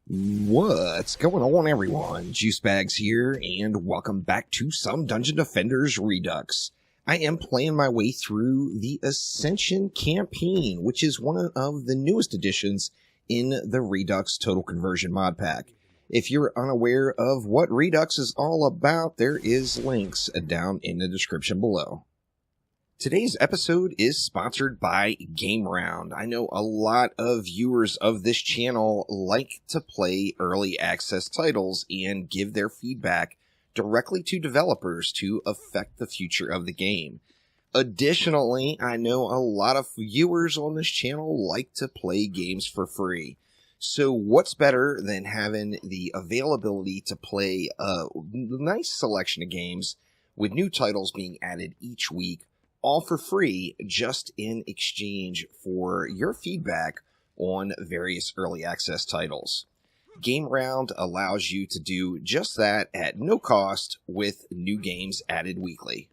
What's going on, everyone? Juicebags here, and welcome back to some Dungeon Defenders Redux. I am playing my way through the Ascension campaign, which is one of the newest additions in the Redux Total Conversion mod pack. If you're unaware of what Redux is all about, there is links down in the description below. Today's episode is sponsored by GameRound. I know a lot of viewers of this channel like to play early access titles and give their feedback directly to developers to affect the future of the game. Additionally, I know a lot of viewers on this channel like to play games for free. So what's better than having the availability to play a nice selection of games with new titles being added each week, all for free, just in exchange for your feedback on various early access titles. GameRound allows you to do just that at no cost with new games added weekly.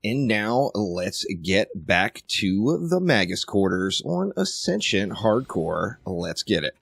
And now, let's get back to the Magus Quarters on Ascension Hardcore. Let's get it.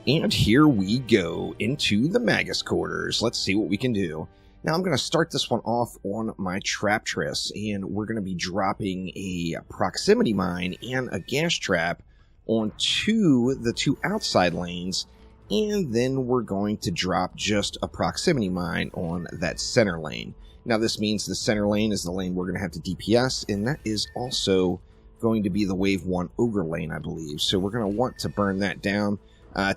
And here we go into the Magus Quarters. Let's see what we can do. Now, I'm going to start this one off on my Traptress, and we're going to be dropping a proximity mine and a gas trap onto the two outside lanes, and then we're going to drop just a proximity mine on that center lane. Now, this means the center lane is the lane we're going to have to DPS, and that is also going to be the Wave 1 Ogre lane, I believe. So we're going to want to burn that down.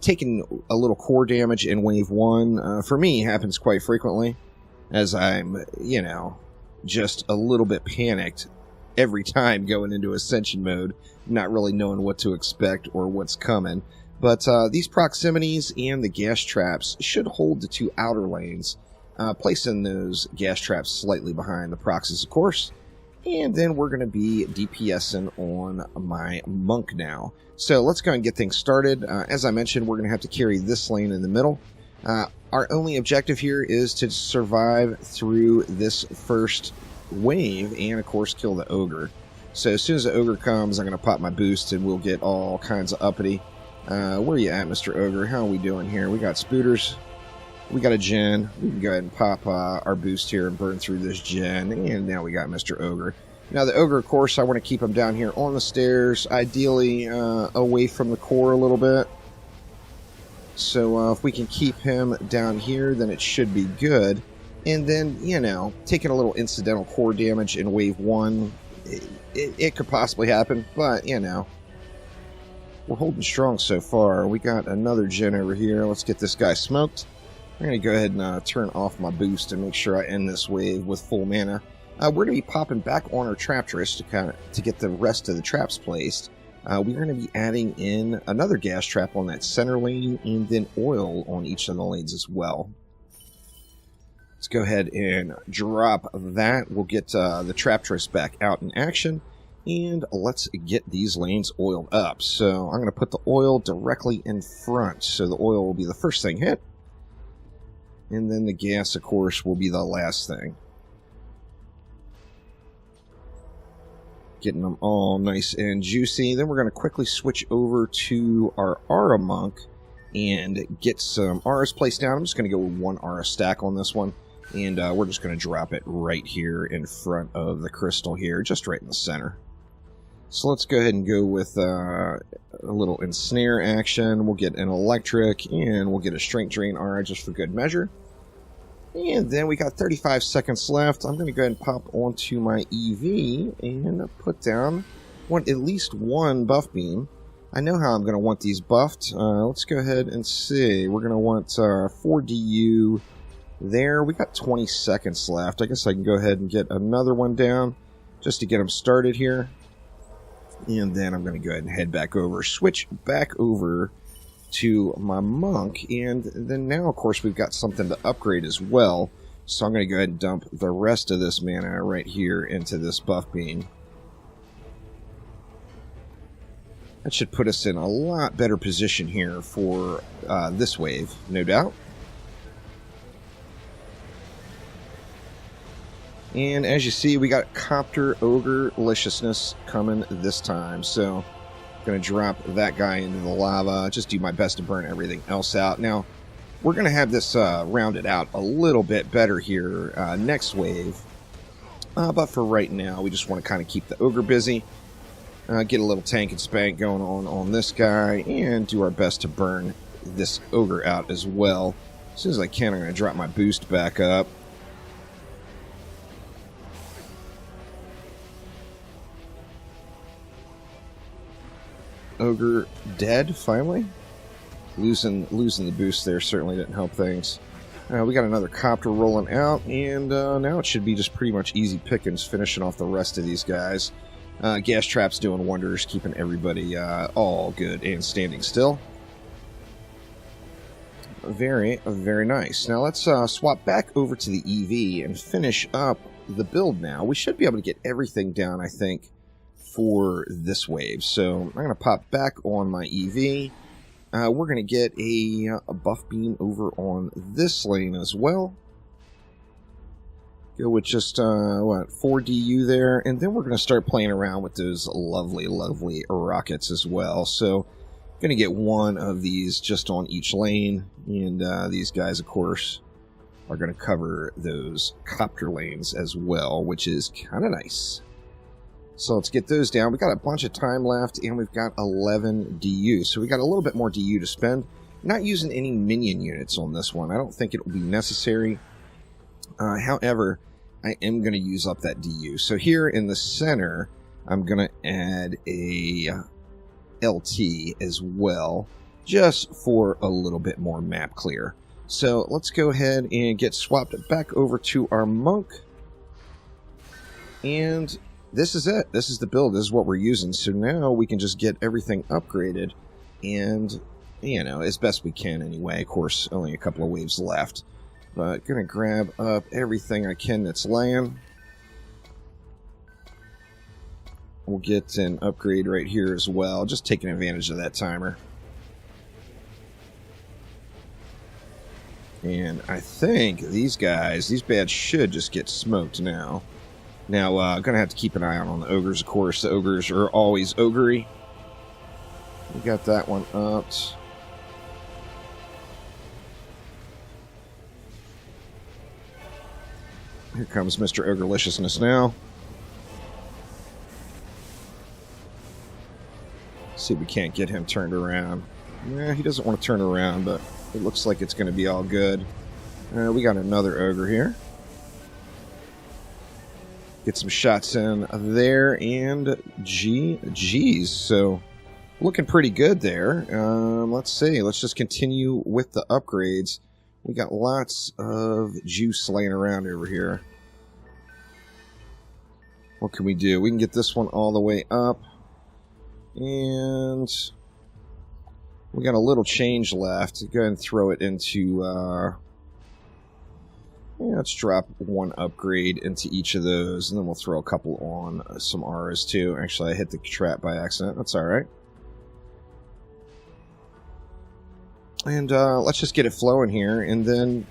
Taking a little core damage in Wave 1, for me, happens quite frequently, as I'm, just a little bit panicked every time going into Ascension mode, not really knowing what to expect or what's coming. But these proximities and the gas traps should hold the two outer lanes. Placing those gas traps slightly behind the proxies, of course. And then we're going to be DPSing on my monk now. So let's go and get things started. As I mentioned, we're going to have to carry this lane in the middle. Our only objective here is to survive through this first wave and, of course, kill the ogre. So as soon as the ogre comes, I'm going to pop my boost and we'll get all kinds of uppity. Where are you at, Mr. Ogre? How are we doing here? We got spooters. We got a gen. We can go ahead and pop our boost here and burn through this gen. And now we got Mr. Ogre. Now the Ogre, of course, I want to keep him down here on the stairs, ideally away from the core a little bit. So if we can keep him down here, then it should be good. And then, taking a little incidental core damage in Wave 1, it could possibly happen. But, we're holding strong so far. We got another gen over here. Let's get this guy smoked. I'm going to go ahead and turn off my boost and make sure I end this wave with full mana. We're going to be popping back on our Traptress to get the rest of the traps placed. We're going to be adding in another gas trap on that center lane and then oil on each of the lanes as well. Let's go ahead and drop that. We'll get the Traptress back out in action. And let's get these lanes oiled up. So I'm going to put the oil directly in front. So the oil will be the first thing hit. And then the gas, of course, will be the last thing. Getting them all nice and juicy. Then we're going to quickly switch over to our Aura Monk and get some Auras placed down. I'm just going to go with one Aura stack on this one. And we're just going to drop it right here in front of the crystal here, just right in the center. So let's go ahead and go with a little ensnare action. We'll get an electric, and we'll get a strength drain Aura just for good measure. And then we got 35 seconds left. I'm going to go ahead and pop onto my EV and put down at least one buff beam. I know how I'm going to want these buffed. Let's go ahead and see. We're going to want 4 DU there. We got 20 seconds left. I guess I can go ahead and get another one down just to get them started here. And then I'm going to go ahead and head back over, switch back over to my monk, and then now, of course, we've got something to upgrade as well. So I'm going to go ahead and dump the rest of this mana right here into this buff beam. That should put us in a lot better position here for this wave, no doubt. And as you see, we got Copter Ogre-liciousness coming this time. So, going to drop that guy into the lava. Just do my best to burn everything else out. Now, we're going to have this rounded out a little bit better here next wave. But for right now, we just want to kind of keep the Ogre busy. Get a little tank and spank going on this guy. And do our best to burn this Ogre out as well. As soon as I can, I'm going to drop my boost back up. Ogre dead, finally. Losing the boost there certainly didn't help things. We got another Copter rolling out, and now it should be just pretty much easy pickings finishing off the rest of these guys. Gas Trap's doing wonders, keeping everybody all good and standing still. Very, very nice. Now let's swap back over to the EV and finish up the build now. We should be able to get everything down, I think, for this wave. So I'm going to pop back on my EV. We're going to get a buff beam over on this lane as well. Go with just, 4 DU there. And then we're going to start playing around with those lovely, lovely rockets as well. So going to get one of these just on each lane. And these guys, of course, are going to cover those Copter lanes as well, which is kind of nice. So let's get those down. We got a bunch of time left, and we've got 11 DU. So we got a little bit more DU to spend. Not using any minion units on this one. I don't think it will be necessary. However, I am going to use up that DU. So here in the center, I'm going to add a LT as well, just for a little bit more map clear. So let's go ahead and get swapped back over to our monk. And this is it. This is the build. This is what we're using. So now we can just get everything upgraded and, you know, as best we can anyway. Of course, only a couple of waves left. But gonna grab up everything I can that's laying. We'll get an upgrade right here as well. Just taking advantage of that timer. And I think these guys, these bads should just get smoked now. Now, I'm going to have to keep an eye out on the ogres, of course. The ogres are always ogre-y. We got that one up. Here comes Mr. Ogre-liciousness now. See if we can't get him turned around. Yeah, he doesn't want to turn around, but it looks like it's going to be all good. We got another ogre here. Get some shots in there, and G's. So, looking pretty good there. Let's see. Let's just continue with the upgrades. We got lots of juice laying around over here. What can we do? We can get this one all the way up. And we got a little change left. Go ahead and throw it into... yeah, let's drop one upgrade into each of those, and then we'll throw a couple on some R's too. Actually, I hit the trap by accident. That's alright. And let's just get it flowing here, and then,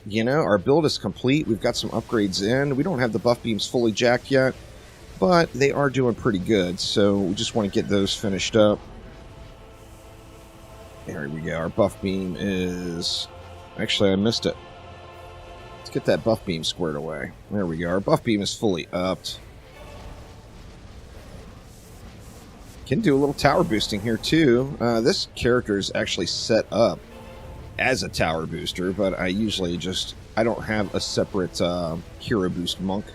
you know, our build is complete. We've got some upgrades in. We don't have the buff beams fully jacked yet, but they are doing pretty good, so we just want to get those finished up. There we go. Our buff beam is... Actually, I missed it. Let's get that buff beam squared away. There we go. Our buff beam is fully upped. Can do a little tower boosting here too. This character is actually set up as a tower booster, but I usually just... I don't have a separate hero boost monk,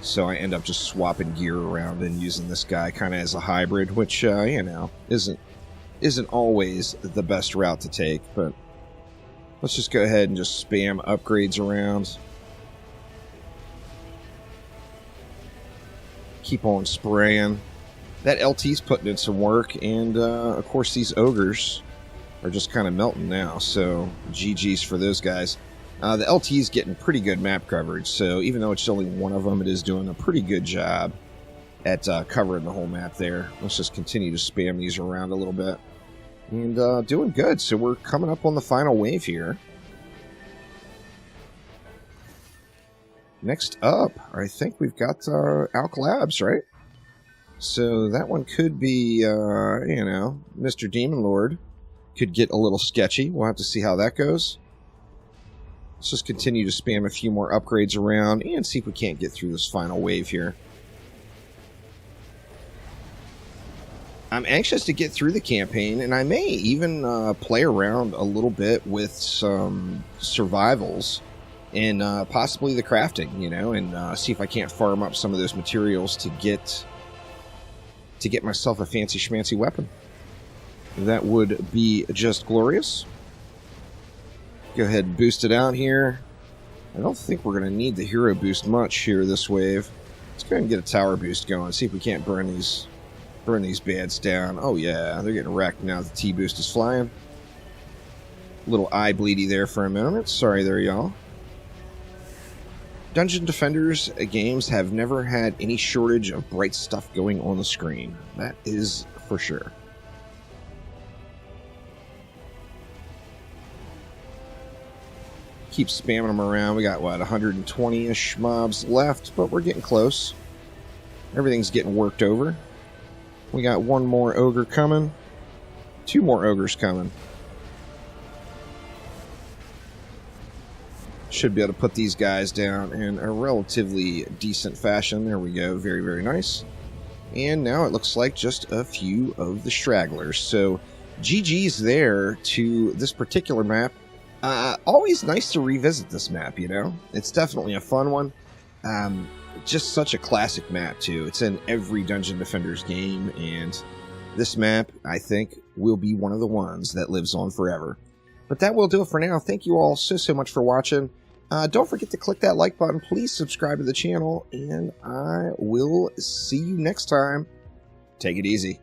so I end up just swapping gear around and using this guy kind of as a hybrid, which, you know, isn't always the best route to take, but let's just go ahead and just spam upgrades around. Keep on spraying. That LT's putting in some work, and of course these ogres are just kind of melting now, so GG's for those guys. The LT is getting pretty good map coverage, so even though it's only one of them, it is doing a pretty good job at covering the whole map there. Let's just continue to spam these around a little bit. And doing good, so we're coming up on the final wave here. Next up, I think we've got Alk Labs, right? So that one could be, you know, Mr. Demon Lord. Could get a little sketchy. We'll have to see how that goes. Let's just continue to spam a few more upgrades around and see if we can't get through this final wave here. I'm anxious to get through the campaign, and I may even play around a little bit with some survivals and possibly the crafting, you know, and see if I can't farm up some of those materials to get myself a fancy schmancy weapon. That would be just glorious. Go ahead and boost it out here. I don't think we're going to need the hero boost much here this wave. Let's go ahead and get a tower boost going. See if we can't burn these bads down. Oh yeah, they're getting wrecked now. The T boost is flying. Little eye bleedy there for a moment. Sorry there, y'all. Dungeon Defenders games have never had any shortage of bright stuff going on the screen. That is for sure. Keep spamming them around. We got, what, 120-ish mobs left, but we're getting close. Everything's getting worked over. We got one more ogre coming. 2 more ogres coming. Should be able to put these guys down in a relatively decent fashion. There we go. Very, very nice. And now it looks like just a few of the stragglers. So GG's there to this particular map. Always nice to revisit this map, you know? It's definitely a fun one. Just such a classic map, too. It's in every Dungeon Defenders game, and this map, I think, will be one of the ones that lives on forever. But that will do it for now. Thank you all so much for watching. Don't forget to click that like button. Please subscribe to the channel, and I will see you next time. Take it easy.